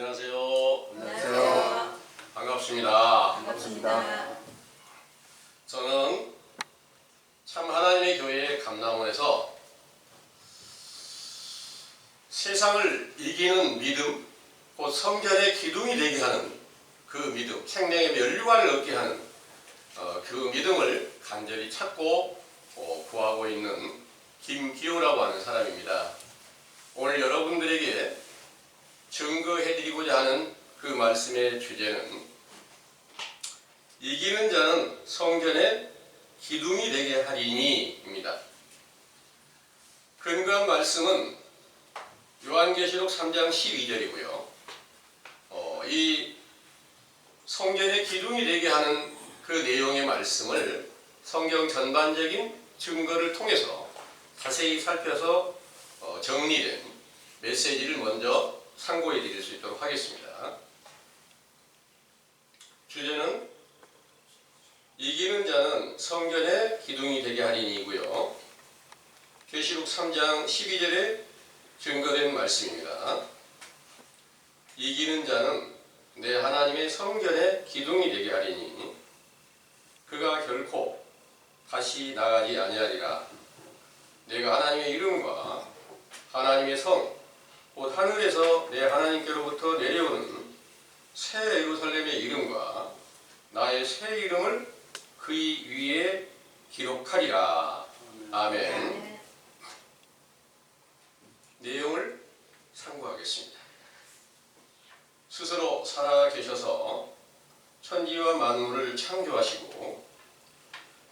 안녕하세요. 안녕하세요. 반갑습니다. 반갑습니다. 저는 참 하나님의 교회 감남원에서 세상을 이기는 믿음, 곧 성전의 기둥이 되게 하는 그 믿음, 생명의 면류관을 얻게 하는 그 믿음을 간절히 찾고 구하고 있는 김기호라고 하는 사람입니다. 오늘 여러분들에게 증거해드리고자 하는 그 말씀의 주제는 이기는 자는 성전의 기둥이 되게 하리니입니다. 근거한 말씀은 요한계시록 3장 12절이고요. 이 성전의 기둥이 되게 하는 그 내용의 말씀을 성경 전반적인 증거를 통해서 자세히 살펴서 정리된 메시지를 먼저 상고해 드릴 수 있도록 하겠습니다. 주제는 이기는 자는 성전의 기둥이 되게 하리니이고요. 계시록 3장 12절에 증거된 말씀입니다. 이기는 자는 내 하나님의 성전의 기둥이 되게 하리니 그가 결코 다시 나가지 아니하리라. 내가 하나님의 이름과 하나님의 성 곧 하늘에서 내 하나님께로부터 내려오는 새 예루살렘의 이름과 나의 새 이름을 그의 위에 기록하리라. 아멘. 내용을 상고하겠습니다. 스스로 살아 계셔서 천지와 만물을 창조하시고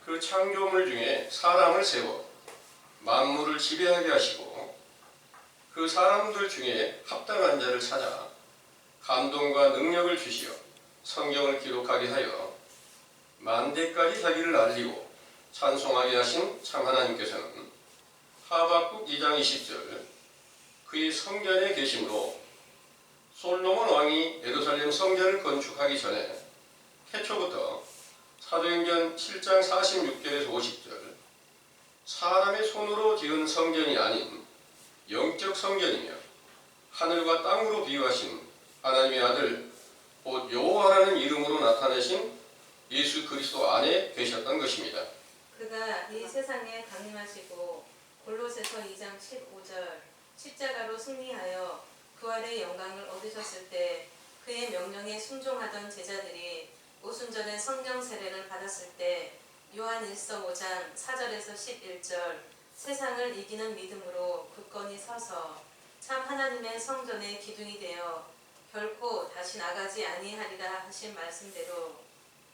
그 창조물 중에 사람을 세워 만물을 지배하게 하시고 그 사람들 중에 합당한 자를 찾아 감동과 능력을 주시어 성경을 기록하게 하여 만대까지 자기를 알리고 찬송하게 하신 참 하나님께서는 하박국 2장 20절 그의 성전에 계심으로 솔로몬 왕이 예루살렘 성전을 건축하기 전에 태초부터 사도행전 7장 46절에서 50절 사람의 손으로 지은 성전이 아닌 영적 성전이며 하늘과 땅으로 비유하신 하나님의 아들 곧 여호와라는 이름으로 나타내신 예수 그리스도 안에 계셨던 것입니다. 그가 이 세상에 강림하시고 골로새서 2장 15절 십자가로 승리하여 부활의 영광을 얻으셨을 때 그의 명령에 순종하던 제자들이 오순절에 성령 세례를 받았을 때 요한일서 5장 4절에서 11절 세상을 이기는 믿음으로 굳건히 서서 참 하나님의 성전의 기둥이 되어 결코 다시 나가지 아니하리라 하신 말씀대로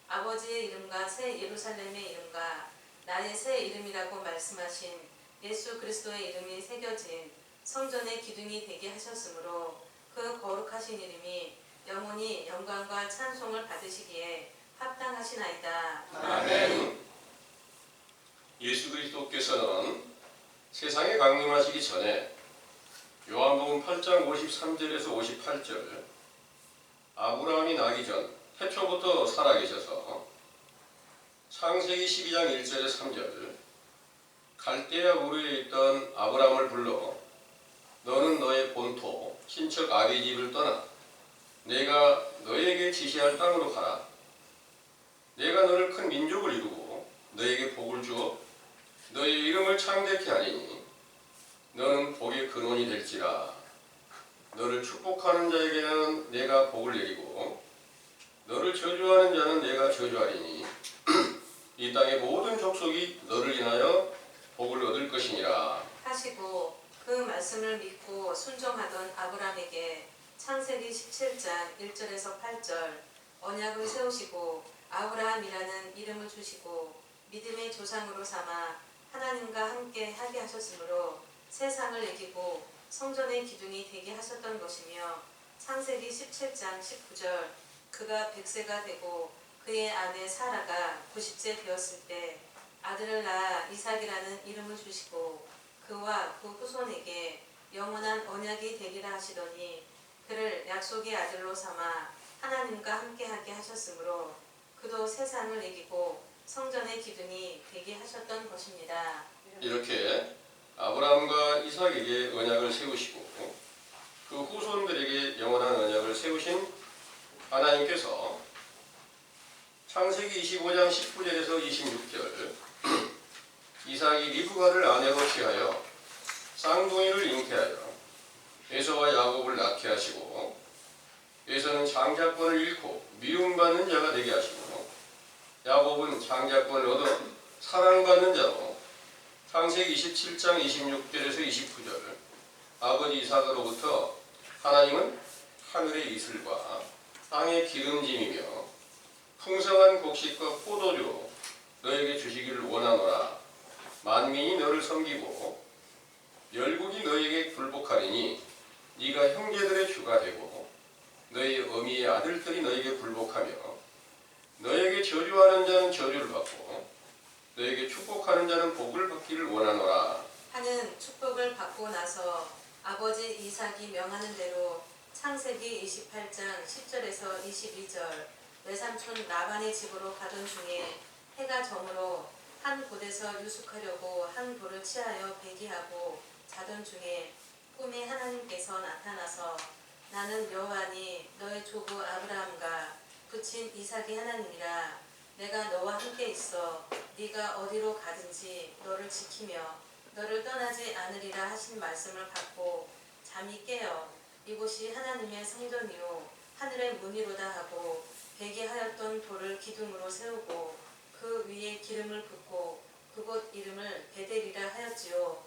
아버지의 이름과 새 예루살렘의 이름과 나의 새 이름이라고 말씀하신 예수 그리스도의 이름이 새겨진 성전의 기둥이 되게 하셨으므로 그 거룩하신 이름이 영원히 영광과 찬송을 받으시기에 합당하시나이다. 아멘. 예수 그리스도께서는 세상에 강림하시기 전에 요한복음 8장 53절에서 58절 아브라함이 나기 전 태초부터 살아계셔서 창세기 12장 1절에 3절 갈대아 우르에 있던 아브라함을 불러 너는 너의 본토 친척 아비 집을 떠나 내가 너에게 지시할 땅으로 가라. 내가 너를 큰 민족을 이루고 너에게 복을 주어 너의 이름을 창대케 하리니 너는 복의 근원이 될지라. 너를 축복하는 자에게는 내가 복을 내리고 너를 저주하는 자는 내가 저주하리니 이 땅의 모든 족속이 너를 인하여 복을 얻을 것이니라 하시고 그 말씀을 믿고 순종하던 아브라함에게 창세기 17장 1절에서 8절 언약을 세우시고 아브라함이라는 이름을 주시고 믿음의 조상으로 삼아 하나님과 함께 하게 하셨으므로 세상을 이기고 성전의 기둥이 되게 하셨던 것이며 창세기 17장 19절 그가 100세가 되고 그의 아내 사라가 90세 되었을 때 아들을 낳아 이삭이라는 이름을 주시고 그와 그 후손에게 영원한 언약이 되리라 하시더니 그를 약속의 아들로 삼아 하나님과 함께하게 하셨으므로 그도 세상을 이기고 성전의 기둥이 되게 하셨던 것입니다. 이렇게 아브라함과 이삭에게 언약을 세우시고 그 후손들에게 영원한 언약을 세우신 하나님께서 창세기 25장 19절에서 26절 이삭이 리브가를 아내로 취하여 쌍둥이를 잉태하여 에서와 야곱을 낳게 하시고 에서는 장자권을 잃고 미움받는 자가 되게 하시고 야곱은 장자권을 얻어 사랑받는 자로 창세기 27장 26절에서 29절 아버지 이삭으로부터 하나님은 하늘의 이슬과 땅의 기름짐이며 풍성한 곡식과 포도주 너에게 주시기를 원하노라. 만민이 너를 섬기고 열국이 너에게 굴복하리니 네가 형제들의 주가 되고 너희 어미의 아들들이 너에게 굴복하며 너에게 저주하는 자는 저주를 받고 너에게 축복하는 자는 복을 받기를 원하노라. 하는 축복을 받고 나서 아버지 이삭이 명하는 대로 창세기 28장 10절에서 22절 외삼촌 라반의 집으로 가던 중에 해가 저물어 한 곳에서 유숙하려고 한 돌을 치하여 배기하고 자던 중에 꿈에 하나님께서 나타나서 나는 여호와니 너의 조부 아브라함과 부친 이삭의 하나님이라. 내가 너와 함께 있어 네가 어디로 가든지 너를 지키며 너를 떠나지 않으리라 하신 말씀을 받고 잠이 깨어 이곳이 하나님의 성전이요 하늘의 문이로다 하고 배기하였던 돌을 기둥으로 세우고 그 위에 기름을 붓고 그곳 이름을 베델이라 하였지요.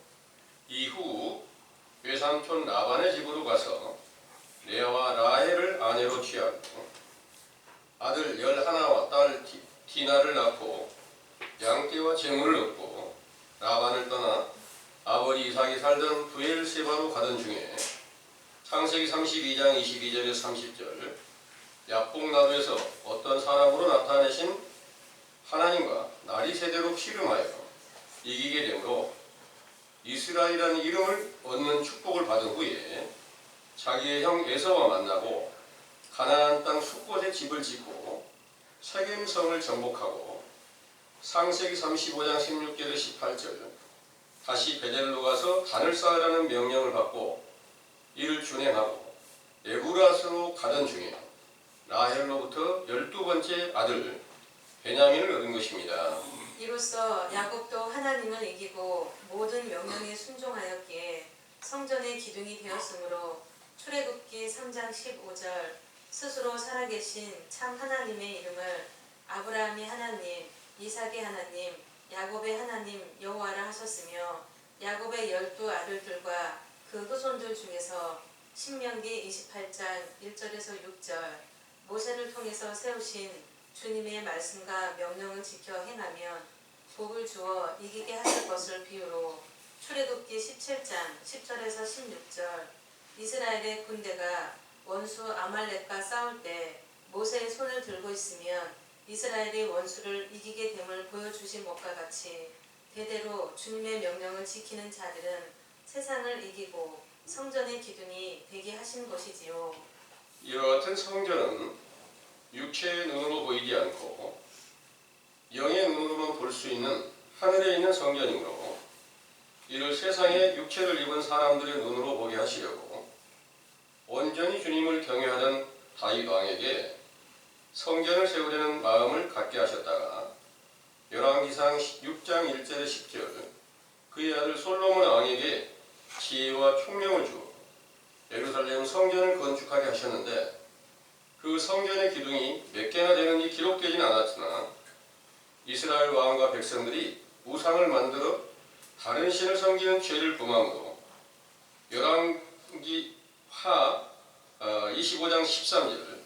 이후 외삼촌 라반의 집으로 가서 레아와 라헬을 아내로 취하고 아들 11와 딸 디나를 낳고 양떼와 재물을 얻고 라반을 떠나 아버지 이삭이 살던 브엘세바로 가던 중에 창세기 32장 22절에서 30절 약복나루에서 어떤 사람으로 나타내신 하나님과 날이 세대로 씨름하여 이기게 되므로 이스라엘이라는 이름을 얻는 축복을 받은 후에 자기의 형 에서와 만나고 가나안 땅 숫곳에 집을 짓고 세겜성을 정복하고 창세기 35장 16절에서 18절 다시 베델로 가서 단을 쌓으라는 명령을 받고 이를 준행하고 에브라스로 가던 중에 라헬로부터 12번째 아들 베냐민을 얻은 것입니다. 이로써 야곱도 하나님을 이기고 모든 명령에 순종하였기에 성전의 기둥이 되었으므로 출애굽기 3장 15절 스스로 살아계신 참 하나님의 이름을 아브라함의 하나님, 이삭의 하나님, 야곱의 하나님 여호와라 하셨으며 야곱의 12 아들들과 그 후손들 중에서 신명기 28장 1절에서 6절 모세를 통해서 세우신 주님의 말씀과 명령을 지켜 행하면 복을 주어 이기게 하실 것을 비유로 출애굽기 17장 10절에서 16절 이스라엘의 군대가 원수 아말렉과 싸울 때 모세의 손을 들고 있으면 이스라엘의 원수를 이기게 됨을 보여주신 것과 같이 대대로 주님의 명령을 지키는 자들은 세상을 이기고 성전의 기둥이 되게 하신 것이지요. 이와 같은 성전은 육체의 눈으로 보이지 않고 영의 눈으로만 볼 수 있는 하늘에 있는 성전이므로 이를 세상에 육체를 입은 사람들의 눈으로 보게 하시려고 온전히 주님을 경외하던 다윗 왕에게 성전을 세우려는 마음을 갖게 하셨다가 열왕기상 6장 1절에 10절 그의 아들 솔로몬 왕에게 지혜와 총명을 주어 예루살렘 성전을 건축하게 하셨는데 그 성전의 기둥이 몇 개나 되는지 기록되진 않았으나 이스라엘 왕과 백성들이 우상을 만들어 다른 신을 섬기는 죄를 범함으로 열왕기 하 25장 13절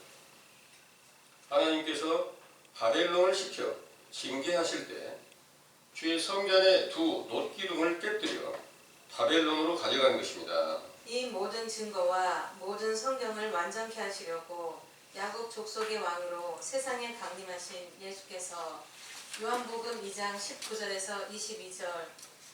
하나님께서 바벨론을 시켜 징계하실 때 주의 성전의 두 놋기둥을 깨뜨려 바벨론으로 가져간 것입니다. 이 모든 증거와 모든 성경을 완전케 하시려고 야곱 족속의 왕으로 세상에 강림하신 예수께서 요한복음 2장 19절에서 22절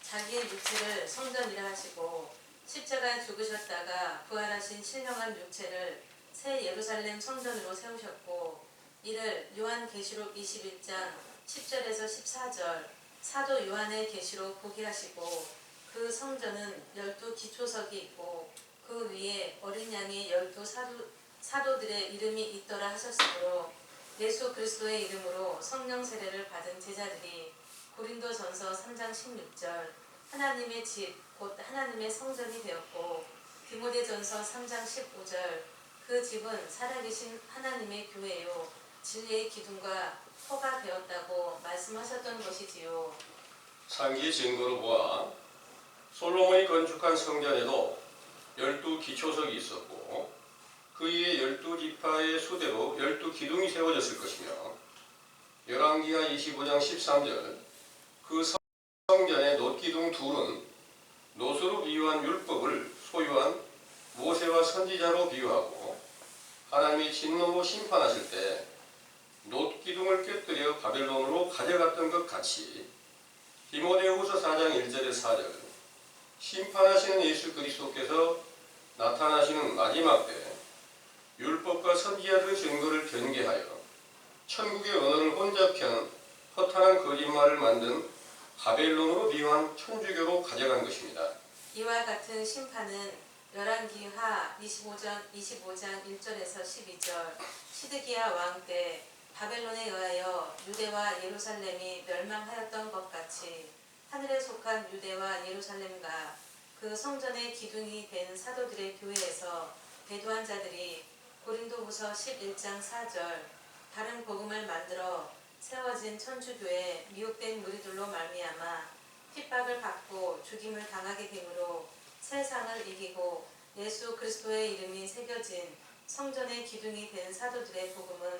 자기의 육체를 성전이라 하시고 십자가에 죽으셨다가 부활하신 신령한 육체를 새 예루살렘 성전으로 세우셨고 이를 요한계시록 21장 10절에서 14절 사도 요한의 계시로 보게 하시고 그 성전은 12 기초석이 있고 그 위에 어린 양의 12 사도들의 이름이 있더라 하셨으므로 예수 그리스도의 이름으로 성령 세례를 받은 제자들이 고린도전서 3장 16절 하나님의 집 곧 하나님의 성전이 되었고 디모데전서 3장 15절 그 집은 살아계신 하나님의 교회요 진리의 기둥과 터가 되었다고 말씀하셨던 것이지요. 상기 증거로 보아 솔로몬이 건축한 성전에도 12기초석이 있었고 그 위에 12지파의 수대로 12기둥이 세워졌을 것이며 열왕기하 25장 13절 그 성전의 놋기둥 둘은 놋으로 비유한 율법을 소유한 모세와 선지자로 비유하고 하나님이 진노로 심판하실 때 놋기둥을 깨뜨려 바벨론으로 가져갔던 것 같이 디모데후서 4장 1절에 4절 심판하시는 예수 그리스도께서 나타나시는 마지막 때 율법과 선지자들의 증거를 변개하여 천국의 언어를 혼잡케 하는 허탄한 거짓말을 만든 바벨론으로 비유한 천주교로 가져간 것입니다. 이와 같은 심판은 열왕기하 25장 1절에서 12절 시드기야 왕 때 바벨론에 의하여 유대와 예루살렘이 멸망하였던 것 같이 하늘에 속한 유대와 예루살렘과 그 성전의 기둥이 된 사도들의 교회에서 배도한 자들이 고린도후서 11장 4절 다른 복음을 만들어 세워진 천주교의 미혹된 무리들로 말미암아 핍박을 받고 죽임을 당하게 되므로 세상을 이기고 예수 그리스도의 이름이 새겨진 성전의 기둥이 된 사도들의 복음은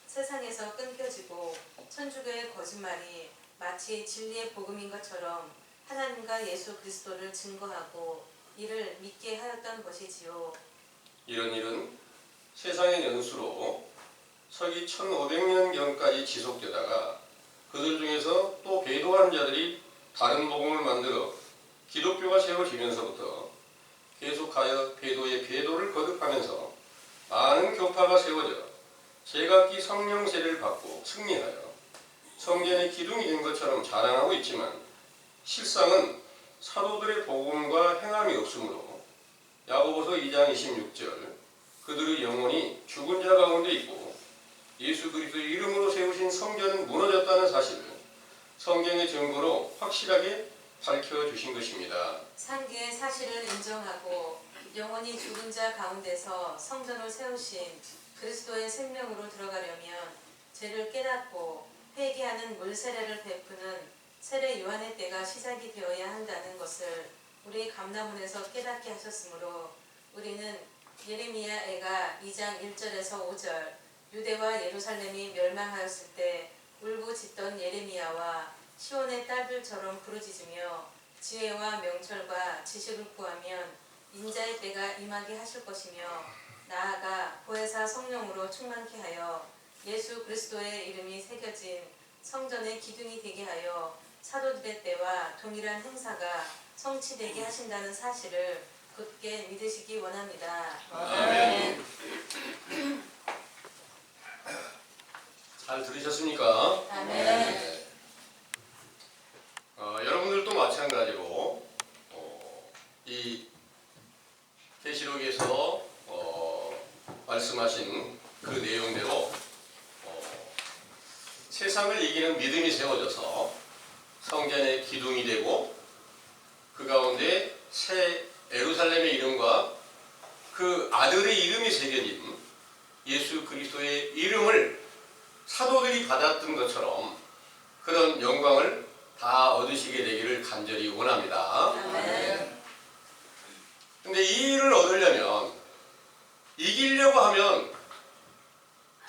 세상에서 끊겨지고 천주교의 거짓말이 마치 진리의 복음인 것처럼 하나님과 예수 그리스도를 증거하고 이를 믿게 하였던 것이지요. 이런 일은 세상의 연수로 서기 1500년경까지 지속되다가 그들 중에서 또 배도한 자들이 다른 복음을 만들어 기독교가 세워지면서부터 계속하여 배도의 배도를 거듭하면서 많은 교파가 세워져 제각기 성령 세례를 받고 승리하여 성전의 기둥이 된 것처럼 자랑하고 있지만 실상은 사도들의 복음과 행함이 없으므로 야고보서 2장 26절 그들의 영혼이 죽은 자 가운데 있고 예수 그리스도의 이름으로 세우신 성전은 무너졌다는 사실을 성경의 증거로 확실하게 밝혀주신 것입니다. 상기의 사실을 인정하고 영원히 죽은 자 가운데서 성전을 세우신 그리스도의 생명으로 들어가려면 죄를 깨닫고 회개하는 물세례를 베푸는 세례 요한의 때가 시작이 되어야 한다는 것을 우리 감람원에서 깨닫게 하셨으므로 우리는 예레미야애가 2장 1절에서 5절 유대와 예루살렘이 멸망하였을 때 울부짖던 예레미야와 시온의 딸들처럼 부르짖으며 지혜와 명철과 지식을 구하면 인자의 때가 임하게 하실 것이며 나아가 보혜사 성령으로 충만케 하여 예수 그리스도의 이름이 새겨진 성전의 기둥이 되게 하여 사도들의 때와 동일한 행사가 성취되게 하신다는 사실을 굳게 믿으시기 원합니다. 아멘. 잘 들으셨습니까? 아멘. 네. 여러분들도 마찬가지로 이 계시록에서 말씀하신 그 내용대로 세상을 이기는 믿음이 세워져서 성전의 기둥이 되고 그 가운데 새 예루살렘의 이름과 그 아들의 이름이 새겨진 예수 그리스도의 이름을 사도들이 받았던 것처럼 그런 영광을 다 얻으시게 되기를 간절히 원합니다. 근데 이 일을 얻으려면 이기려고 하면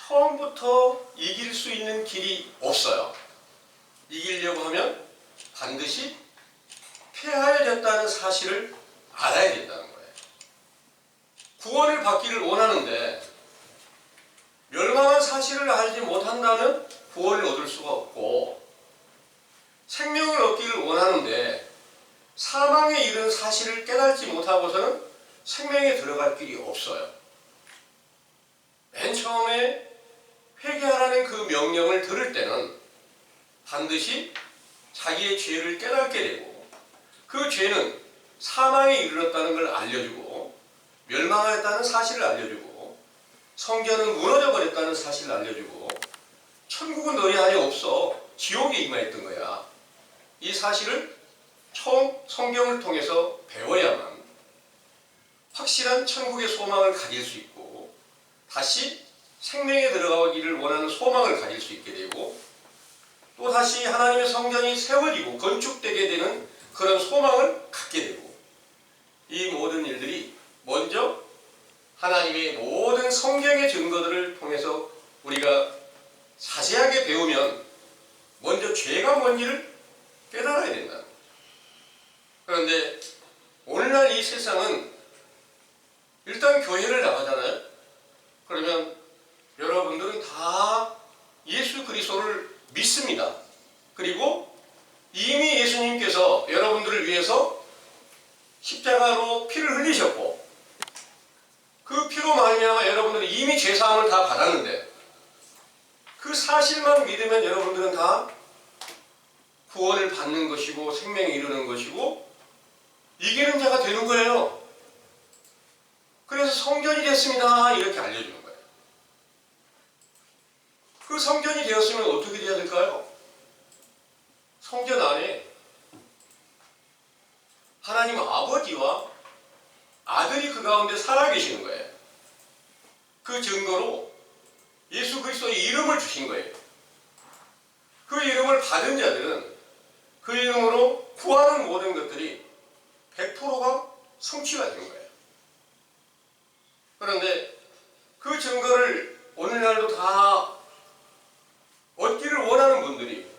처음부터 이길 수 있는 길이 없어요. 이기려고 하면 반드시 패하여졌다는 사실을 알아야 된다는 거예요. 구원을 받기를 원하는데 멸망한 사실을 알지 못한다면 구원을 얻을 수가 없고 생명을 얻기를 원하는데 사망에 이른 사실을 깨닫지 못하고서는 생명에 들어갈 길이 없어요. 맨 처음에 회개하라는 그 명령을 들을 때는 반드시 자기의 죄를 깨닫게 되고 그 죄는 사망에 이르렀다는 걸 알려주고 멸망하였다는 사실을 알려주고 성전은 무너져 버렸다는 사실을 알려주고 천국은 너희 안에 없어 지옥에 임하였던 거야. 이 사실을 처음 성경을 통해서 배워야만 확실한 천국의 소망을 가질 수 있고 다시 생명에 들어가기를 원하는 소망을 가질 수 있게 되고 또 다시 하나님의 성전이 세워지고 건축되게 되는 그런 소망을 갖게 되고 이 모든 일들이 먼저 하나님의 모든 성경의 증거들을 통해서 우리가 자세하게 배우면 먼저 죄가 뭔지를 깨달아야 된다는 거죠. 그런데 오늘날 이 세상은 일단 교회를 나가잖아요. 그러면 여러분들은 다 예수 그리스도를 믿습니다. 그리고 이미 예수님께서 여러분들을 위해서 십자가로 피를 흘리셨고 그 피로 말미암아 여러분들은 이미 죄사함을 다 받았는데 그 사실만 믿으면 여러분들은 다 구원을 받는 것이고 생명에 이르는 것이고 이기는 자가 되는 거예요. 그래서 성전이 됐습니다. 이렇게 알려주는 거예요. 그 성전이 되었으면 어떻게 돼야 될까요? 성전 안에 하나님 아버지와 아들이 그 가운데 살아계시는 거예요. 그 증거로 예수 그리스도의 이름을 주신 거예요. 그 이름을 받은 자들은 그 이름으로 구하는 모든 것들이 100%가 성취가 되는 거예요. 그런데 그 증거를 오늘날도 다 얻기를 원하는 분들이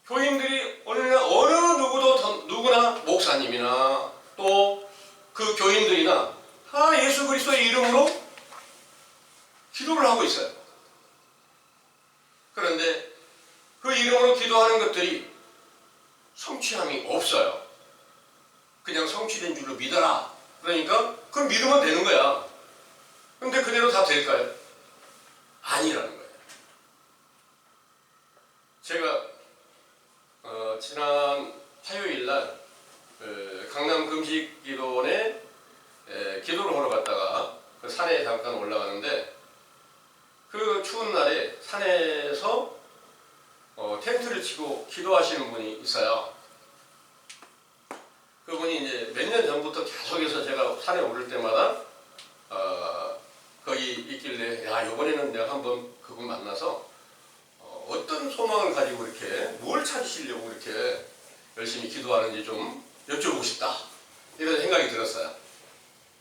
교인들이 오늘날 어느 누구나 목사님이나 또 그 교인들이나 다 예수 그리스도의 이름으로 기도를 하고 있어요. 그런데 그 이름으로 기도하는 것들이 성취함이 없어요. 그냥 성취된 줄로 믿어라. 그러니까 그럼 믿으면 되는 거야. 근데 그대로 다 될까요? 아니라는 거예요. 제가 지난 화요일 날 강남 금식기도원에 기도를 하러 갔다가 그 산에 잠깐 올라가는데 그 추운 날에 산에서 텐트를 치고 기도하시는 분이 있어요. 그분이 이제 몇 년 전부터 계속해서 제가 산에 오를 때마다 거기 있길래 야 이번에는 내가 한번 그분 만나서 어떤 소망을 가지고 이렇게 뭘 찾으시려고 이렇게 열심히 기도하는지 좀 여쭤보고 싶다 이런 생각이 들었어요.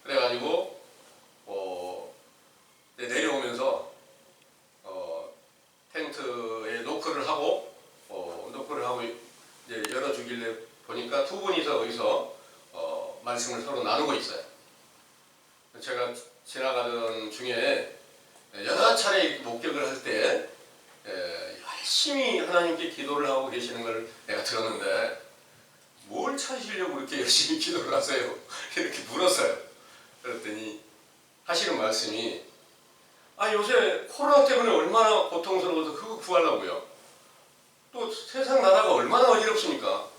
그래가지고 내려오면서 텐트에 노크를 하고 이제 열어주길래 보니까 두 분이서 거기서 말씀을 서로 나누고 있어요. 제가 지나가던 중에 여러 차례 목격을 할 때 열심히 하나님께 기도를 하고 계시는 걸 내가 들었는데 뭘 찾으시려고 그렇게 열심히 기도를 하세요? 이렇게 물었어요. 그랬더니 하시는 말씀이 요새 코로나 때문에 얼마나 고통스러워서 그거 구하려고요. 또 세상 나라가 얼마나 어지럽습니까?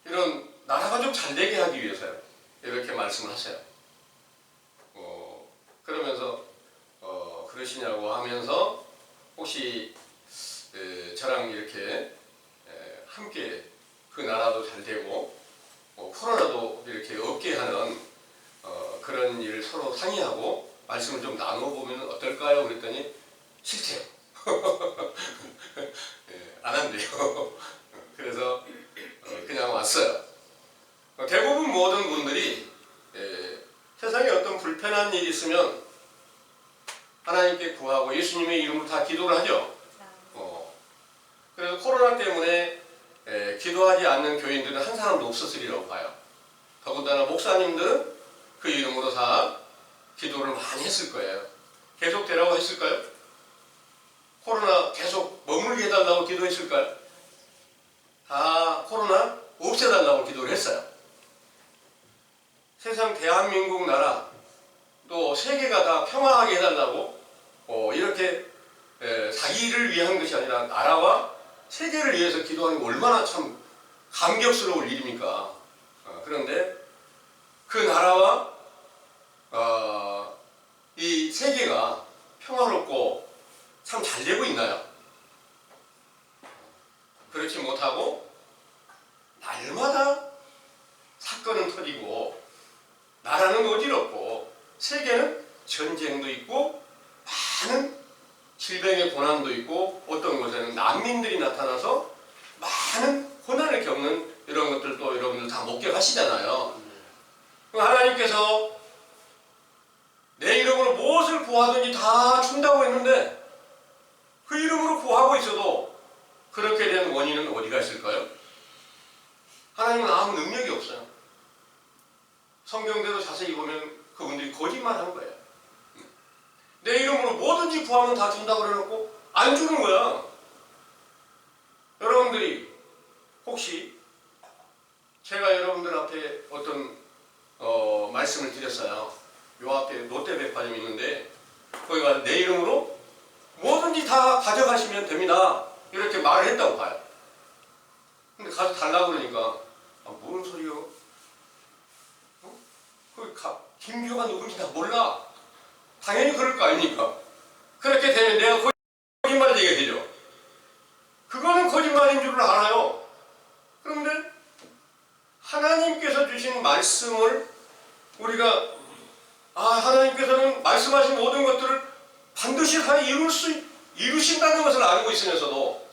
이런 나라가 좀 잘되게 하기 위해서요. 이렇게 말씀을 하세요. 그러면서 그러시냐고 하면서 혹시 저랑 이렇게 함께 그 나라도 잘 되고 코로나도 이렇게 없게 하는 그런 일을 서로 상의하고 말씀을 좀 나눠보면 어떨까요? 그랬더니 싫대요. 안 한대요. 그래서 그냥 왔어요. 대부분 모든 분들이 세상에 어떤 불편한 일이 있으면 하나님께 구하고 예수님의 이름으로 다 기도를 하죠. 그래서 코로나 때문에 기도하지 않는 교인들은 한 사람도 없었으리라고 봐요. 더군다나 목사님들은 그 이름으로 다 기도를 많이 했을 거예요. 계속 되라고 했을까요? 코로나 계속 머물게 해달라고 기도했을까요? 다 코로나 없애달라고 기도를 했어요. 세상 대한민국 나라 또 세계가 다 평화하게 해달라고 이렇게 자기를 위한 것이 아니라 나라와 세계를 위해서 기도하는 게 얼마나 참 감격스러울 일입니까? 그런데 그 나라와 이 세계가 평화롭고 참 잘 되고 있나요? 그렇지 못하고 날마다 사건은 터지고 나라는 어지럽고 세계는 전쟁도 있고 많은 질병의 고난도 있고 어떤 곳에는 난민들이 나타나서 많은 고난을 겪는 이런 것들도 여러분들 다 목격하시잖아요. 하나님께서 내 이름으로 무엇을 구하든지 다 준다고 했는데 그 이름으로 구하고 있어도 그렇게 된 원인은 어디가 있을까요? 하나님은 아무 능력이 없어요. 성경대로 자세히 보면 그분들이 거짓말하는 거예요. 내 이름으로 뭐든지 구하면 다 준다고 그래놓고 안 주는 거야. 여러분들이 혹시 제가 여러분들 앞에 어떤 말씀을 드렸어요. 요 앞에 롯데백화점이 있는데 거기 가서 내 이름으로 뭐든지 다 가져가시면 됩니다. 이렇게 말을 했다고 봐요. 근데 가서 달라고 그러니까 무슨 소리요? 김규가 누군지 다 몰라. 당연히 그럴 거 아닙니까? 그렇게 되면 내가 거짓말을 얘기가 되죠. 그거는 거짓말인 줄 알아요. 그런데 하나님께서 주신 말씀을 우리가 하나님께서는 말씀하신 모든 것들을 반드시 다 이루신다는 것을 알고 있으면서도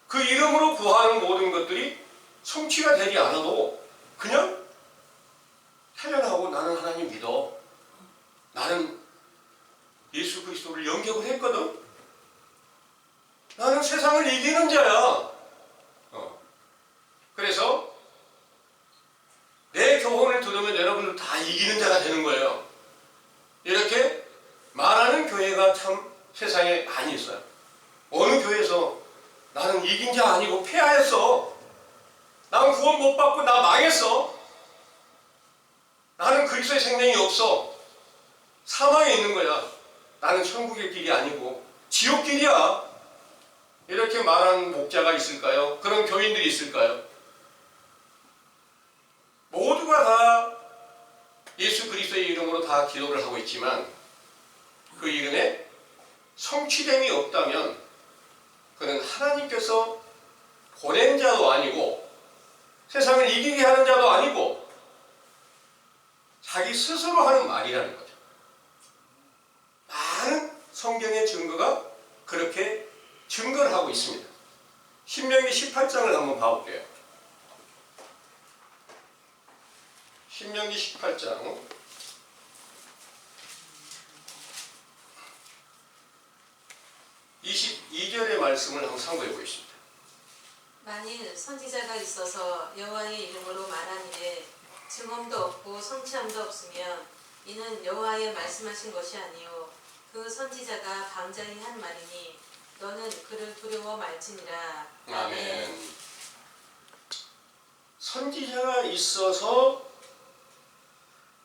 그 이름으로 구하는 모든 것들이 성취가 되지 않아도 그냥 해련하고 나는 하나님 믿어. 나는 예수 그리스도를 영접을 했거든. 나는 세상을 이기는 자야. 그래서 내 교훈을 들으면 여러분들 다 이기는 자가 되는 거예요. 이렇게 말하는 교회가 참 세상에 많이 있어요. 어느 교회에서 나는 이긴 자 아니고 패하였어. 난 구원 못 받고 나 망했어. 나는 그리스도의 생명이 없어. 사망에 있는 거야. 나는 천국의 길이 아니고 지옥 길이야. 이렇게 말하는 목자가 있을까요? 그런 교인들이 있을까요? 모두가 다 예수 그리스도의 이름으로 다 기도를 하고 있지만 그 이름에 성취됨이 없다면 그는 하나님께서 보낸 자도 아니고 세상을 이기게 하는 자도 아니고 자기 스스로 하는 말이라는 거죠. 많은 성경의 증거가 그렇게 증거를 하고 있습니다. 신명기 18장을 한번 봐볼게요. 신명기 18장 22절의 말씀을 한번 참고해 보겠습니다. 만일 선지자가 있어서 여호와의 이름으로 말하니에 증언도 없고 성취함도 없으면 이는 여호와의 말씀하신 것이 아니요 그 선지자가 방자히 한 말이니 너는 그를 두려워 말지니라. 아멘. 선지자가 있어서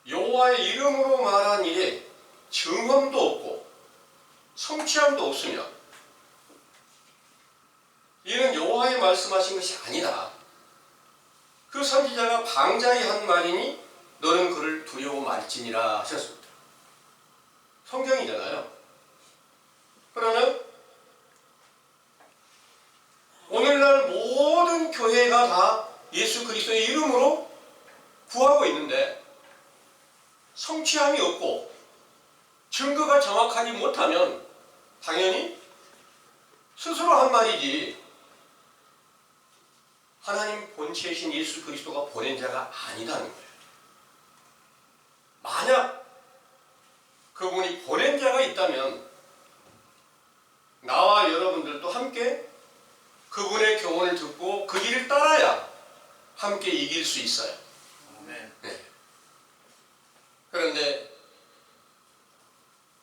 여호와의 이름으로 말한 일에 증언도 없고 성취함도 없으면 이는 여호와의 말씀하신 것이 아니다. 그 선지자가 방자히 한 말이니 너는 그를 두려워 말지니라 하셨습니다. 성경이잖아요. 그러면 오늘날 모든 교회가 다 예수 그리스도의 이름으로 구하고 있는데 성취함이 없고 증거가 정확하지 못하면 당연히 스스로 한 말이지 하나님 본체이신 예수 그리스도가 보낸 자가 아니다는 거예요. 만약 그분이 보낸 자가 있다면 나와 여러분들도 함께 그분의 교훈을 듣고 그 길을 따라야 함께 이길 수 있어요. 네. 그런데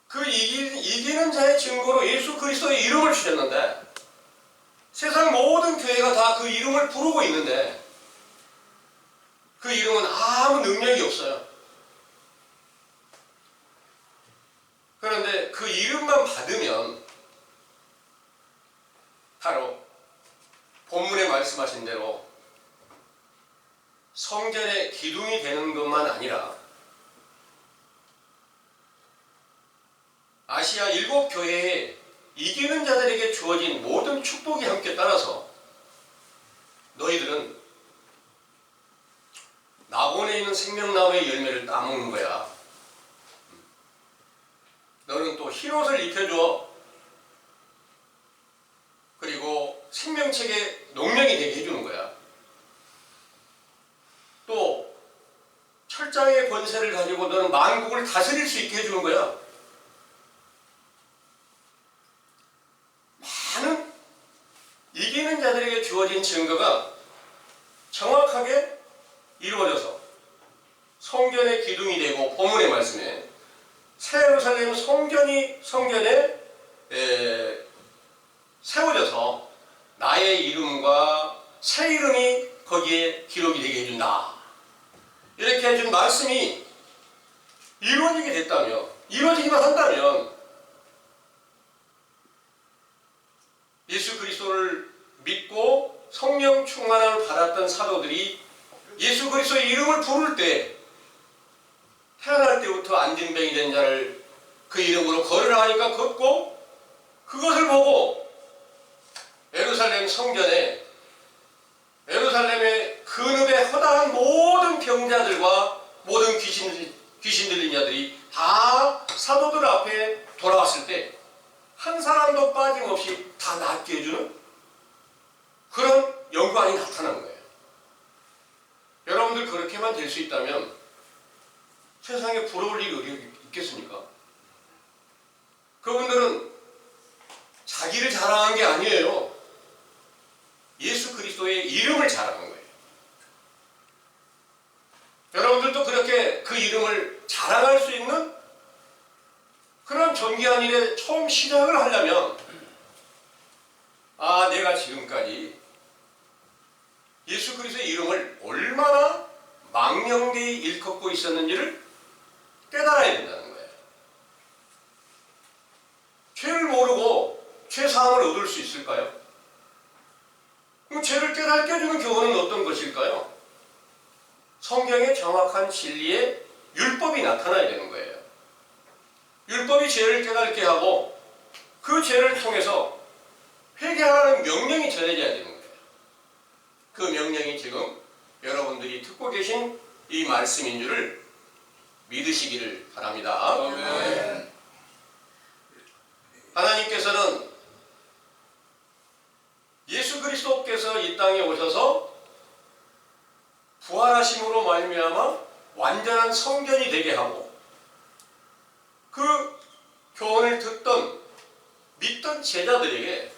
그 이기는 자의 증거로 예수 그리스도의 이름을 주셨는데 세상 모든 교회가 다 그 이름을 부르고 있는데 그 이름은 아무 능력이 없어요. 그런데 그 이름만 받으면 바로 본문에 말씀하신 대로 성전의 기둥이 되는 것만 아니라 아시아 7교회에 이기는 자들에게 주어진 모든 축복이 함께 따라서 너희들은 낙원에 있는 생명나무의 열매를 따먹는 거야. 너는 또 흰옷을 입혀줘. 그리고 생명책의 농명이 되게 해주는 거야. 또 철장의 권세를 가지고 너는 만국을 다스릴 수 있게 해주는 거야. 많은 이기는 자들에게 주어진 증거가 정확하게 이루어져서 성전의 기둥이 되고 본문의 말씀에 새 예루살렘 성전에 세워져서 나의 이름과 새 이름이 거기에 기록이 되게 해준다. 이렇게 해준 말씀이 이루어지게 됐다면, 이루어지기만 한다면 예수 그리스도를 믿고 성령 충만함을 받았던 사도들이 예수 그리스도의 이름을 부를 때 태어날 때부터 안진뱅이 된 자를 그 이름으로 걸으라 하니까 걷고, 그것을 보고 예루살렘 성전에 예루살렘의 근읍에 허다한 모든 병자들과 모든 귀신 들린 자들이 다 사도들 앞에 돌아왔을 때 한 사람도 빠짐없이 다 낫게 해주는 그런 영광이 나타난 거예요. 여러분들 그렇게만 될 수 있다면 세상에 부러울 일이 있겠습니까? 그분들은 자기를 자랑한 게 아니에요. 예수 그리스도의 이름을 자랑한 거예요. 여러분들도 그렇게 그 이름을 자랑할 수 있는 그런 존귀한 일에 처음 시작을 하려면, 내가 지금까지 예수 그리스도의 이름을 얼마나 망령되이 일컫고 있었는지를 깨달아야 된다는 거예요. 죄를 모르고 죄 사함을 얻을 수 있을까요? 그럼 죄를 깨닫게 해주는 교훈은 어떤 것일까요? 성경의 정확한 진리의 율법이 나타나야 되는 거예요. 율법이 죄를 깨닫게 하고 그 죄를 통해서 회개하라는 명령이 전해져야 되는 거예요. 그 명령이 지금 여러분들이 듣고 계신 이 말씀인 줄을 믿으시기를 바랍니다. 아멘. 하나님께서는 예수 그리스도께서 이 땅에 오셔서 부활하심으로 말미암아 완전한 성전이 되게 하고, 그 교훈을 듣던 믿던 제자들에게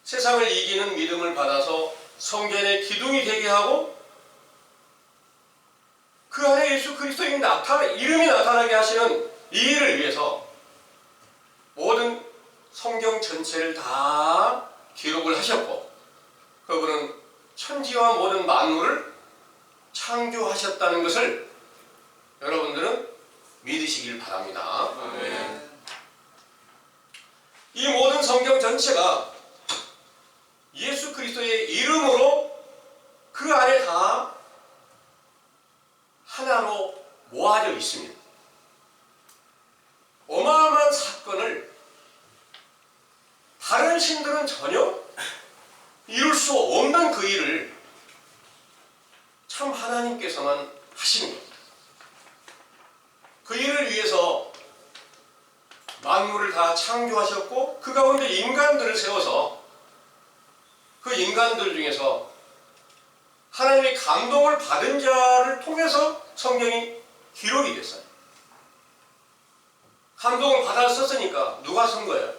세상을 이기는 믿음을 받아서 성전의 기둥이 되게 하고, 그 안에 예수 그리스도의 이름이 나타나게 하시는 이 일을 위해서 모든 성경 전체를 다 기록을 하셨고, 그분은 천지와 모든 만물을 창조하셨다는 것을 여러분들은 믿으시길 바랍니다. 아멘. 이 모든 성경 전체가 예수 그리스도의 이름으로 그 안에 다 하나로 모아져 있습니다. 어마어마한 사건을 다른 신들은 전혀 이룰 수 없는 그 일을 참 하나님께서만 하시는 겁니다. 그 일을 위해서 만물을 다 창조하셨고, 그 가운데 인간들을 세워서 그 인간들 중에서 하나님의 감동을 받은 자를 통해서 성경이 기록이 됐어요. 감동을 받았었으니까 누가 쓴 거예요?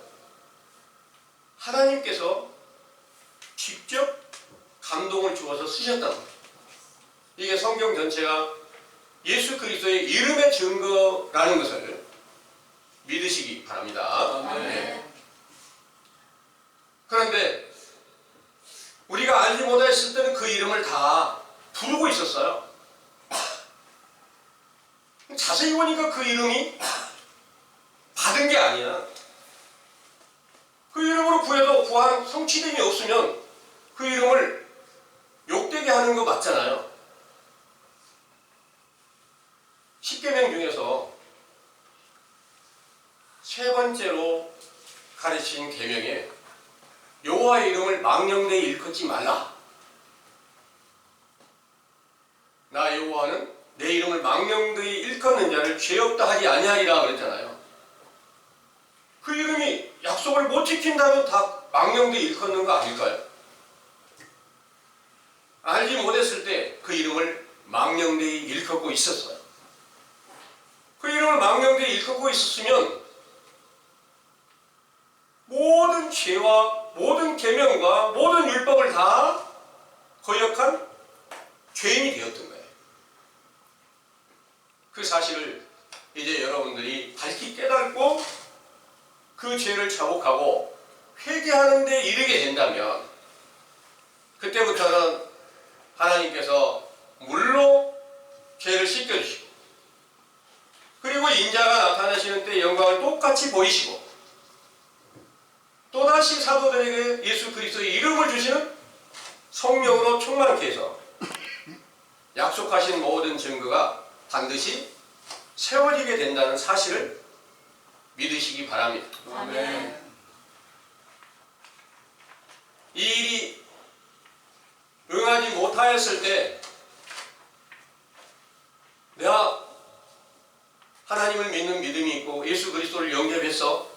하나님께서 직접 감동을 주어서 쓰셨다는 거예요. 이게 성경 전체가 예수 그리스도의 이름의 증거라는 것을 믿으시기 바랍니다. 아멘. 그런데 우리가 알지 못했을 때는 그 이름을 다 부르고 있었어요. 자세히 보니까 그 이름이 받은 게 아니야. 그 이름으로 구해도 구한 성취됨이 없으면 그 이름을 욕되게 하는 거 맞잖아요. 십계명 중에서 세 번째로 가르친 계명에 여호와의 이름을 망령되이 일컫지 말라. 나 여호와는 내 이름을 망령되이 일컫는 자를 죄 없다 하지 아니하리라 그랬잖아요. 그 이름이 약속을 못 지킨다면 다 망령되이 일컫는 거 아닐까요? 알지 못했을 때 그 이름을 망령되이 일컫고 있었어요. 그 이름을 망령되이 일컫고 있었으면 모든 죄와 모든 계명과 모든 율법을 다 거역한 죄인이 되었던 거예요. 그 사실을 이제 여러분들이 밝히 깨닫고 그 죄를 자복하고 회개하는 데 이르게 된다면 그때부터는 하나님께서 물로 죄를 씻겨주시고 그리고 인자가 나타나시는 때 영광을 똑같이 보이시고 또다시 사도들에게 예수 그리스도의 이름을 주시는 성령으로 충만케 해서 약속하신 모든 증거가 반드시 세워지게 된다는 사실을 믿으시기 바랍니다. 아멘. 이 일이 응하지 못하였을 때 내가 하나님을 믿는 믿음이 있고 예수 그리스도를 영접해서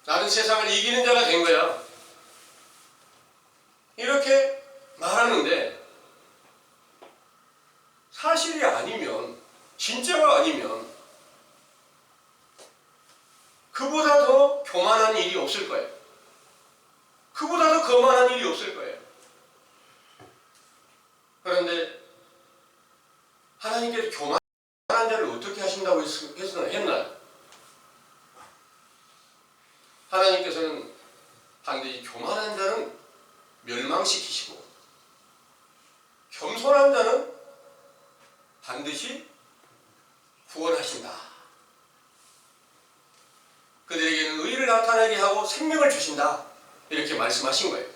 나는 세상을 이기는 자가 된 거야. 이렇게 말하는데 사실이 아니면, 진짜가 아니면 그보다 더 교만한 일이 없을 거예요. 그보다 더 거만한 일이 없을 거예요. 그런데 하나님께서 교만한 자를 어떻게 하신다고 했나요? 하나님께서는 반드시 교만한 자는 멸망시키시고 겸손한 자는 반드시 구원하신다. 그들에게는 의를 나타나게 하고 생명을 주신다. 이렇게 말씀하신 거예요.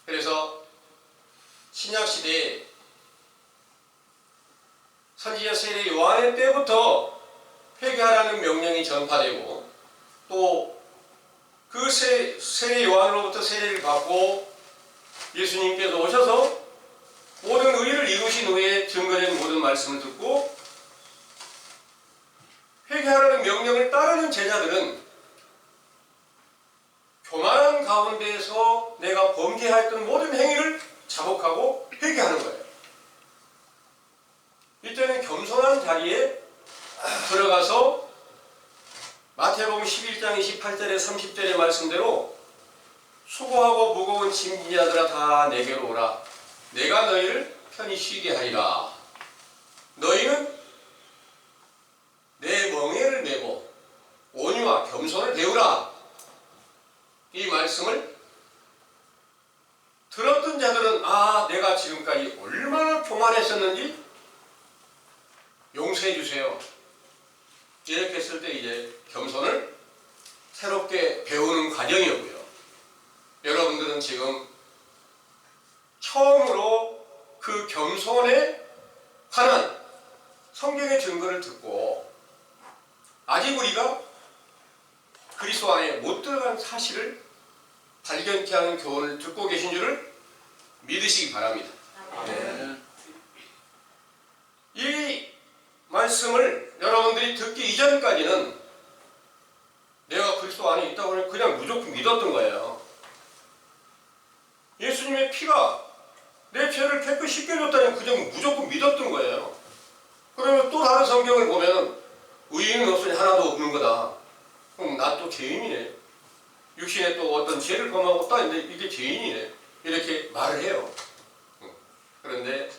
그래서 신약시대에 선지자 세례 요한의 때부터 회개하라는 명령이 전파되고 또 그 세례 요한으로부터 세례를 받고 예수님께서 오셔서 모든 의를 이루신 후에 증거된 모든 말씀을 듣고 회개하라는 명령을 따르는 제자들은 교만한 가운데에서 내가 범죄하였던 모든 행위를 자복하고 회개하는 거예요. 이때는 겸손한 자리에 들어가서 마태복음 11장 28절에 30절의 말씀대로 수고하고 무거운 짐진 자들아 다 내게로 오라. 내가 너희를 편히 쉬게 하리라. 너희는 내 멍에를 메고 온유와 겸손을 배우라. 이 말씀을 들었던 자들은 내가 지금까지 얼마나 교만했었는지 용서해 주세요. 이렇게 했을 때 이제 겸손을 새롭게 배우는 과정이었고요. 여러분들은 지금 처음으로 그 겸손에 관한 성경의 증거를 듣고 아직 우리가 그리스도 안에 못 들어간 사실을 발견케 하는 교훈을 듣고 계신 줄을 믿으시기 바랍니다. 네. 이 말씀을 여러분들이 듣기 이전까지는 내가 그리스도 안에 있다고 하면 그냥 무조건 믿었던 거예요. 예수님의 피가 내 죄를 깨끗이 씻겨줬다니 그냥 무조건 믿었던 거예요. 그러면 또 다른 성경을 보면 의인은 없으니 하나도 없는 거다. 그럼 나 또 죄인이네. 육신에 또 어떤 죄를 범하고 또 이게 죄인이네. 이렇게 말을 해요. 그런데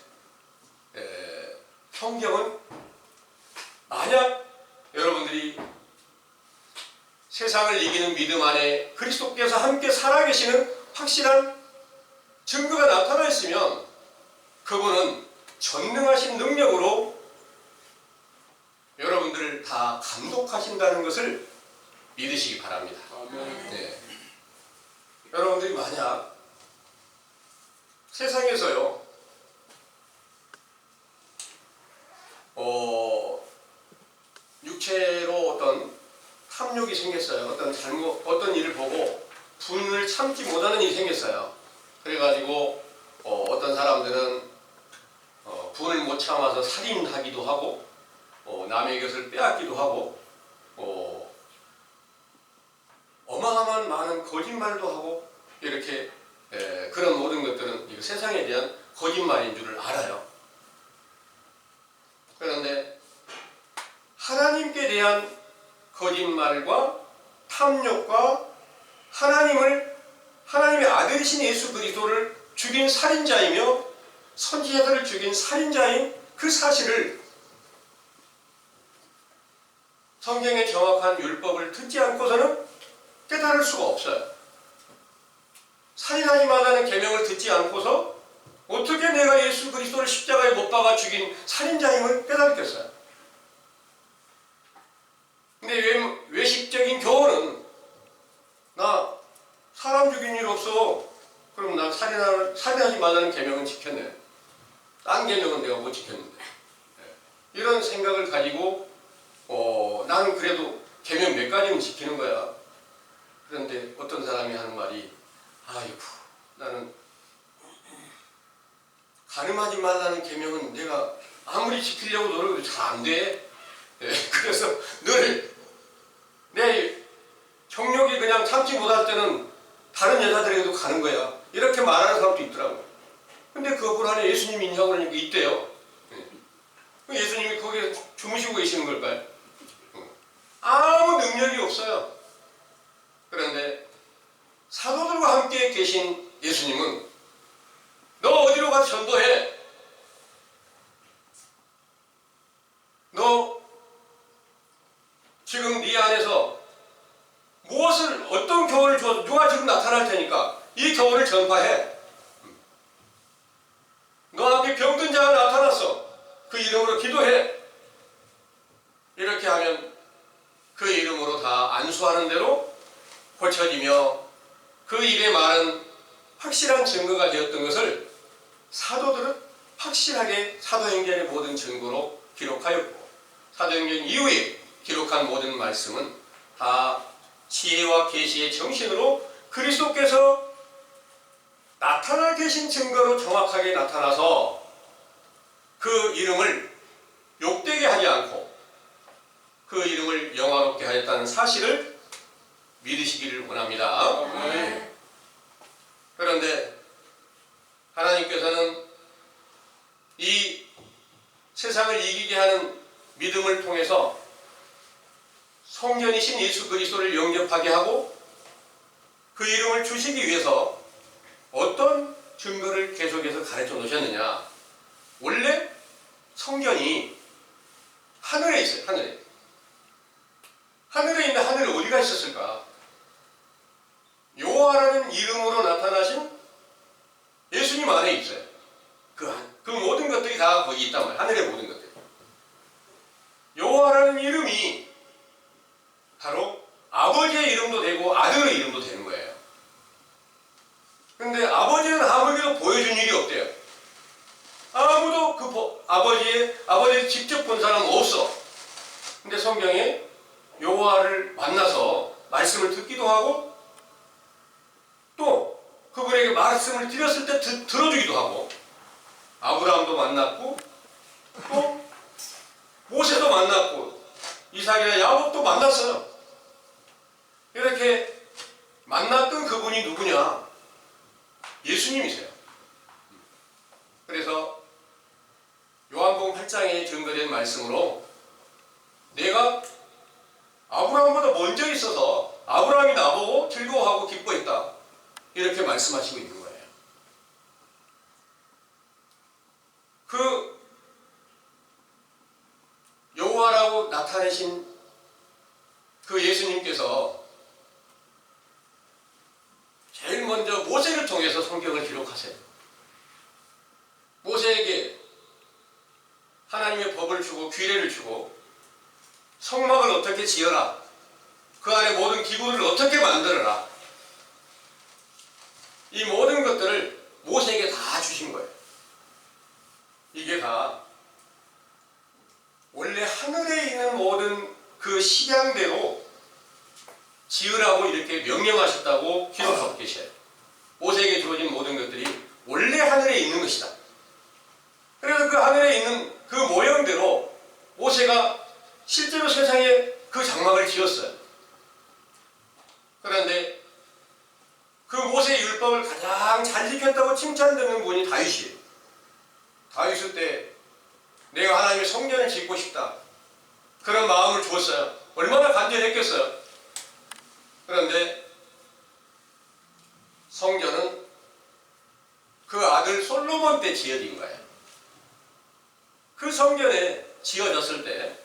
성경은 만약 여러분들이 세상을 이기는 믿음 안에 그리스도께서 함께 살아계시는 확실한 증거가 나타나 있으면 그분은 전능하신 능력으로 여러분들을 다 감독하신다는 것을 믿으시기 바랍니다. 네. 여러분들이 만약 세상에서요 육체로 어떤 탐욕이 생겼어요. 어떤 일을 보고 분을 참지 못하는 일이 생겼어요. 그래가지고 어떤 사람들은 분을 못 참아서 살인하기도 하고 남의 것을 빼앗기도 하고 어마어마한 많은 거짓말도 하고 이렇게 그런 모든 것들은 이 세상에 대한 거짓말인 줄을 알아요. 그런데 하나님께 대한 거짓말과 탐욕과 하나님의 아들이신 예수 그리스도를 죽인 살인자이며 선지자들을 죽인 살인자인 그 사실을 성경의 정확한 율법을 듣지 않고서는 깨달을 수가 없어요. 살인하지 말라는 계명을 듣지 않고서 어떻게 내가 예수 그리스도를 십자가에 못 박아 죽인 살인자임을 깨달겠어요? 근데 외식적인 교훈은 나 사람 죽인 일 없어. 그럼 난 살인하지 말라는 계명은 지켰네. 딴 계명은 내가 못 지켰는데. 이런 생각을 가지고 나는 그래도 계명 몇 가지는 지키는 거야. 그런데 어떤 사람이 하는 말이 아이고 나는 가늠하지 말라는 계명은 내가 아무리 지키려고 노력해도 잘 안 돼. 그래서 늘 내 정욕이 그냥 참지 못할 때는 다른 여자들에게도 가는 거야. 이렇게 말하는 사람도 있더라고요. 근데 그 건물 안에 예수님이 있냐고 그러니까 있대요. 예수님이 거기에 주무시고 계시는 걸까요? 아무 능력이 없어요. 그런데 사도들과 함께 계신 예수님은 너 어디로 가서 전도해? 너 지금 네 안에서 어떤 교훈을 줘도 누가 지금 나타날 테니까 이 교훈을 전파해. 너 앞에 병든 자가 나타났어. 그 이름으로 기도해. 이렇게 하면 그 이름으로 다 안수하는 대로 고쳐지며 그 일의 말은 확실한 증거가 되었던 것을 사도들은 확실하게 사도행전의 모든 증거로 기록하였고 사도행전 이후에 기록한 모든 말씀은 다 지혜와 계시의 정신으로 그리스도께서 나타나 계신 증거로 정확하게 나타나서 그 이름을 욕되게 하지 않고 그 이름을 영화롭게 하였다는 사실을 믿으시기를 원합니다. 네. 그런데 하나님께서는 이 세상을 이기게 하는 믿음을 통해서 성전이신 예수 그리스도를 영접하게 하고 그 이름을 주시기 위해서 어떤 증거를 계속해서 가르쳐 놓으셨느냐. 원래 성전이 하늘에 있어요. 하늘에 있는데 하늘에 어디가 있었을까? 여호와라는 이름으로 나타나신 예수님 안에 있어요. 그 모든 것들이 다 거기 있단 말이에요. 하늘의 모든 것들. 여호와라는 이름이 바로 아버지의 이름도 되고 아들의 이름도 되는 거예요. 근데 아버지는 아무에게도 보여준 일이 없대요. 아무도 그 아버지를 직접 본 사람은 없어. 근데 성경에 여호와를 만나서 말씀을 듣기도 하고 또 그분에게 말씀을 드렸을 때 들어주기도 하고 아브라함도 만났고 또 모세도 만났고 이삭이나 야곱도 만났어요. 이렇게 만났던 그분이 누구냐? 예수님이세요. 그래서 요한복음 8장에 증거된 말씀으로 내가 아브라함보다 먼저 있어서 아브라함이 나보고 즐거워하고 기뻐했다. 이렇게 말씀하시고 있는 거예요. 그 여호와라고 나타내신 그 예수님께서 제일 먼저 모세를 통해서 성경을 기록하세요. 모세에게 하나님의 법을 주고 규례를 주고 성막을 어떻게 지어라. 그 안에 모든 기구들을 어떻게 만들어라. 이 모든 것들을 모세에게 다 주신 거예요. 이게 다 원래 하늘에 있는 모든 그 식양대로 지으라고 이렇게 명령하셨다고 기록하고 계셔요. 모세에게 주어진 모든 것들이 원래 하늘에 있는 것이다. 그래서 그 하늘에 있는 그 모형대로 모세가 실제로 세상에 그 장막을 지었어요. 그런데 그 모세의 율법을 가장 잘 지켰다고 칭찬받는 분이 다윗이에요. 다윗일 때 내가 하나님의 성전을 짓고 싶다, 그런 마음을 주었어요. 얼마나 간절했겠어요. 그런데 성전은 그 아들 솔로몬 때 지어진 거예요. 그 성전에 지어졌을 때,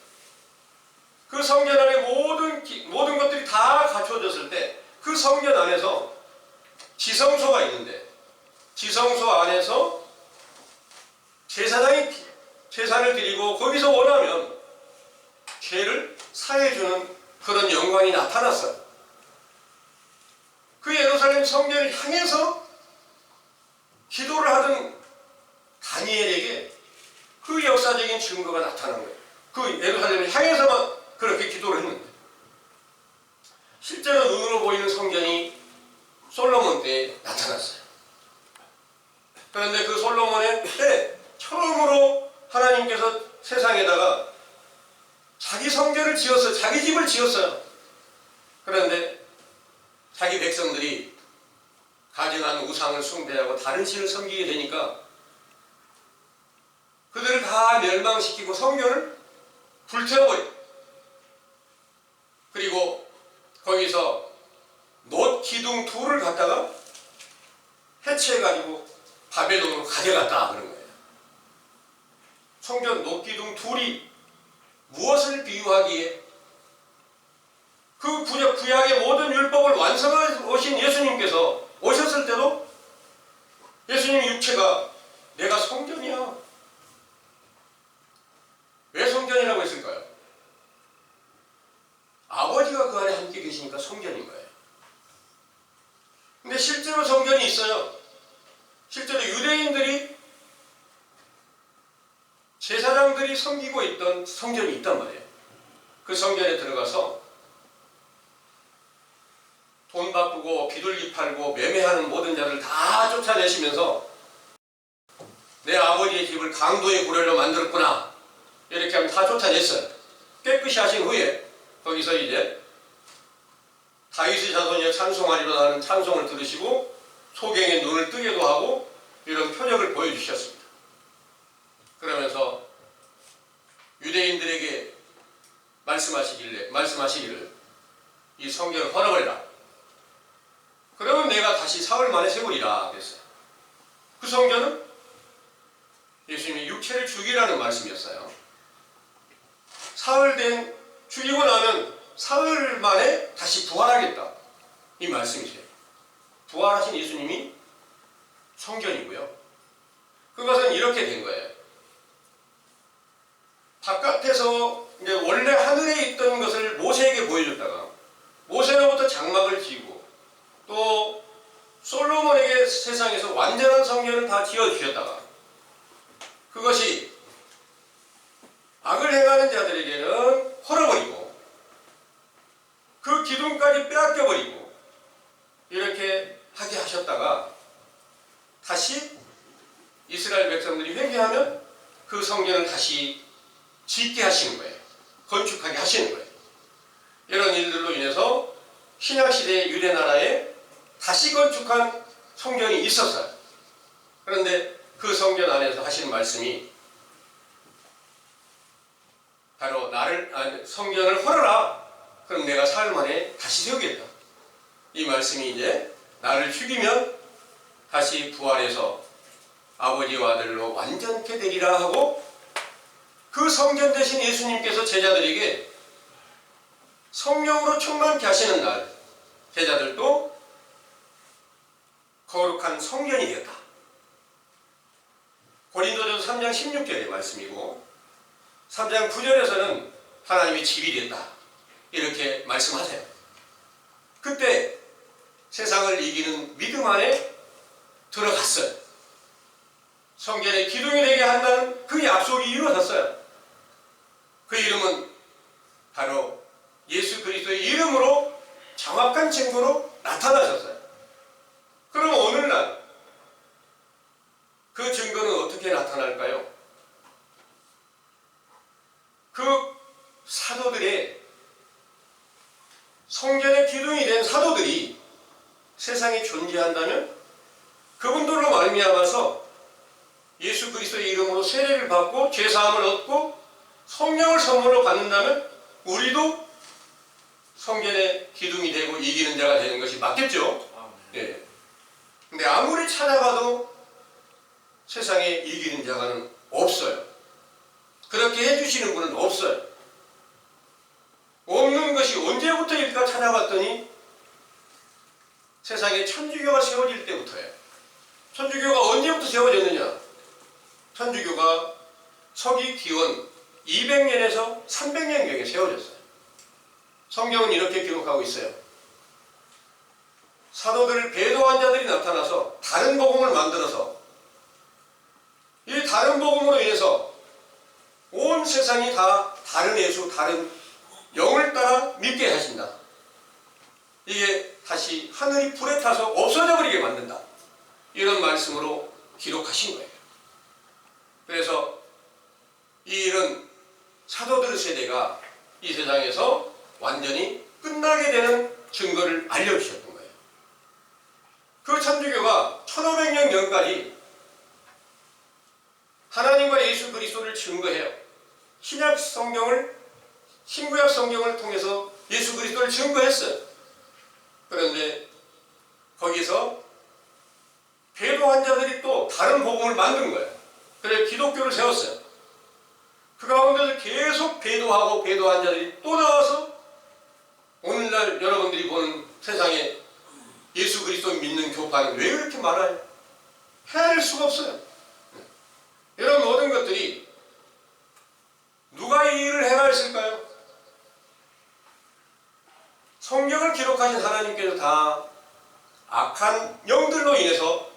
그 성전 안에 모든 것들이 다 갖춰졌을 때, 그 성전 안에서 지성소가 있는데, 지성소 안에서 제사장이 제사를 드리고 거기서 원하면 죄를 사해주는 그런 영광이 나타났어요. 그 예루살렘 성전을 향해서 기도를 하던 다니엘에게 그 역사적인 증거가 나타난 거예요. 그 예루살렘을 향해서만 그렇게 기도를 했는데, 실제로 눈으로 보이는 성전이 솔로몬 때에 나타났어요. 그런데 그 솔로몬의 때 처음으로 하나님께서 세상에다가 자기 성전을 지었어요. 자기 집을 지었어요. 그런데 자기 백성들이 가증한 우상을 숭배하고 다른 신을 섬기게 되니까 그들을 다 멸망시키고 성전을 불태워버려요. 그리고 거기서 놋 기둥 둘을 갖다가 해체해가지고 바벨론으로 가져갔다 그런 거예요. 성전 놋 기둥 둘이 무엇을 비유하기에, 그 구약의 모든 율법을 완성해 오신 예수님께서 오셨을 때도 예수님 육체가 내가 성전이야. 왜 성전이라고 했을까요? 아버지가 그 안에 함께 계시니까 성전인 거예요. 근데 실제로 성전이 있어요. 실제로 유대인들이, 제사장들이 섬기고 있던 성전이 있단 말이에요. 그 성전에 들어가서 돈 바꾸고 비둘기 팔고 매매하는 모든 자들 다 쫓아내시면서 내 아버지의 집을 강도의 구렬로 만들었구나, 이렇게 하면 다 쫓아냈어요. 깨끗이 하신 후에 거기서 이제 다윗의 자손이여 찬송하리로다 하는 찬송을 들으시고 소경의 눈을 뜨게도 하고 이런 표적을 보여주셨습니다. 그러면서 유대인들에게 말씀하시기를 이 성전을 헐어버려라. 그러면 내가 다시 사흘 만에 세우리라 그랬어요. 그 성전은 예수님이 육체를 죽이라는 말씀이었어요. 사흘 죽이고 나면 사흘 만에 다시 부활하겠다, 이 말씀이세요. 부활하신 예수님이 성전이고요. 그것은 이렇게 된 거예요. 바깥에서 이제 원래 하늘에 있던 것을 모세에게 보여줬다가 모세로부터 장막을 지고 또 솔로몬에게 세상에서 완전한 성전을 다 지어주셨다가 그것이 악을 행하는 자들에게는 헐어버리고 그 기둥까지 빼앗겨버리고 이렇게 하게 하셨다가 다시 이스라엘 백성들이 회개하면 그 성전을 다시 짓게 하시는 거예요. 건축하게 하시는 거예요. 이런 일들로 인해서 신약시대의 유대 나라에 다시 건축한 성전이 있었어요. 그런데 그 성전 안에서 하시는 말씀이 바로 성전을 헐어라. 그럼 내가 사흘 만에 다시 세우겠다. 이 말씀이 이제 나를 죽이면 다시 부활해서 아버지와 아들로 완전케 되리라 하고, 그 성전 대신 예수님께서 제자들에게 성령으로 충만케 하시는 날 제자들도 거룩한 성전이 되었다. 고린도전서 3장 16절의 말씀이고 3장 9절에서는 하나님의 집이 됐다, 이렇게 말씀하세요. 그때 세상을 이기는 믿음 안에 들어갔어요. 성전의 기둥이 되게 한다는 그 약속이 이루어졌어요. 그 이름은 바로 예수 그리스도의 이름으로 정확한 증거로 나타나셨어요. 그럼 오늘날 그 증거는 어떻게 나타날까요? 그 사도들의 성전의 기둥이 된 사도들이 세상에 존재한다면 그분들로 말미암아서 예수 그리스도의 이름으로 세례를 받고 죄사함을 얻고 성령을 선물로 받는다면 우리도 성전의 기둥이 되고 이기는 자가 되는 것이 맞겠죠? 예. 근데 아무리 찾아봐도 세상에 이기는 자가 없어요. 그렇게 해주시는 분은 없어요. 없는 것이 언제부터일까 찾아봤더니 세상에 천주교가 세워질 때부터예요. 천주교가 언제부터 세워졌느냐? 천주교가 서기 기원 200년에서 300년경에 세워졌어요. 성경은 이렇게 기록하고 있어요. 사도들 배도한 자들이 나타나서 다른 복음을 만들어서 이 다른 복음으로 인해서 온 세상이 다 다른 예수, 다른 영을 따라 믿게 하신다. 이게 다시 하늘이 불에 타서 없어져 버리게 만든다. 이런 말씀으로 기록하신 거예요. 그래서 이런 사도들의 세대가 이 세상에서 완전히 끝나게 되는 증거를 알려주셨던 거예요. 그 천주교가 1500년 전까지 하나님과 예수 그리스도를 증거해요. 신약 성경을, 신구약 성경을 통해서 예수 그리스도를 증거했어요. 그런데 거기서 배도한 자들이 또 다른 복음을 만든 거예요. 그래서 기독교를 세웠어요. 그 가운데서 계속 배도하고 배도한 자들이 또 나와서 오늘날 여러분들이 보는 세상에 예수 그리스도 믿는 교파는 왜 그렇게 많아요? 헤아릴 수가 없어요. 이런 모든 것들이 누가 이 일을 행하였을까요? 성경을 기록하신 하나님께서 다 악한 영들로 인해서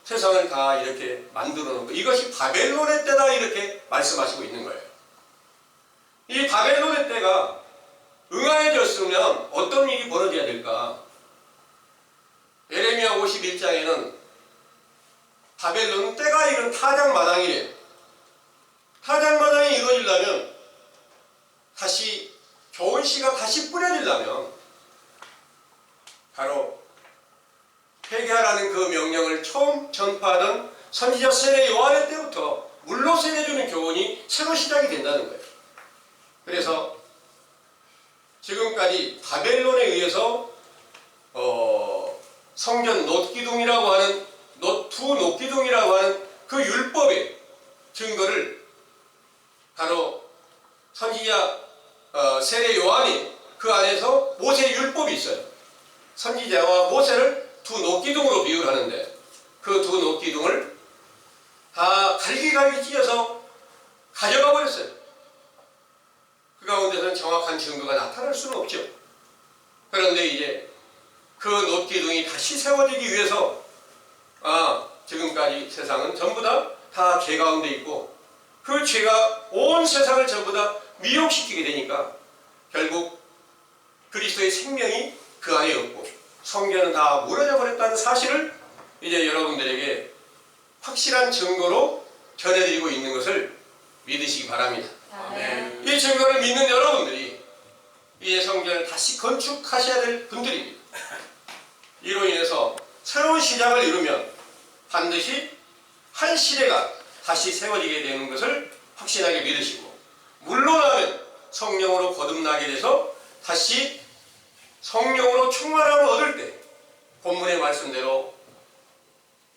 세상을 다 이렇게 만들어 놓고 이것이 바벨론의 때다 이렇게 말씀하시고 있는 거예요. 이 바벨론의 때가 응하여졌으면 어떤 일이 벌어져야 될까? 예레미야 51장에는 바벨론은 때가 이른 타작마당이래요. 타작마당이 이루어지려면 다시 좋은 씨가 다시 뿌려지려면 바로 회개하라는 그 명령을 처음 전파하던 선지자 세례 요한의 때부터 물로 세례주는 교훈이 새로 시작이 된다는 거예요. 그래서 지금까지 바벨론에 의해서 성전 놋기둥이라고 하는 두 놋기둥이라고 하는 그 율법의 증거를 바로 선지자 세례 요한이 그 안에서 모세 율법이 있어요. 선지자와 모세를 두 놋기둥으로 비유하는데 그 두 놋기둥을 다 갈기갈기 찢어서 가져가 버렸어요. 그 가운데서는 정확한 증거가 나타날 수는 없죠. 그런데 이제 그 놋기둥이 다시 세워지기 위해서 지금까지 세상은 전부 다 죄 가운데 있고 그 죄가 온 세상을 전부 다 미혹시키게 되니까 결국 그리스도의 생명이 그 안에 없고 성전은 다 무너져 버렸다는 사실을 이제 여러분들에게 확실한 증거로 전해드리고 있는 것을 믿으시기 바랍니다. 아멘. 이 증거를 믿는 여러분들이 이제 성전을 다시 건축하셔야 될 분들입니다. 이로 인해서 새로운 시작을 이루면 반드시 한 시대가 다시 세워지게 되는 것을 확신하게 믿으시고 물러나면 성령으로 거듭나게 돼서 다시 성령으로 충만함을 얻을 때 본문의 말씀대로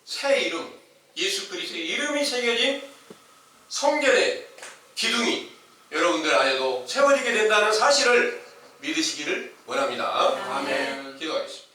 새 이름 예수 그리스도의 이름이 새겨진 성전의 기둥이 여러분들 안에도 세워지게 된다는 사실을 믿으시기를 원합니다. 아멘. 기도하겠습니다.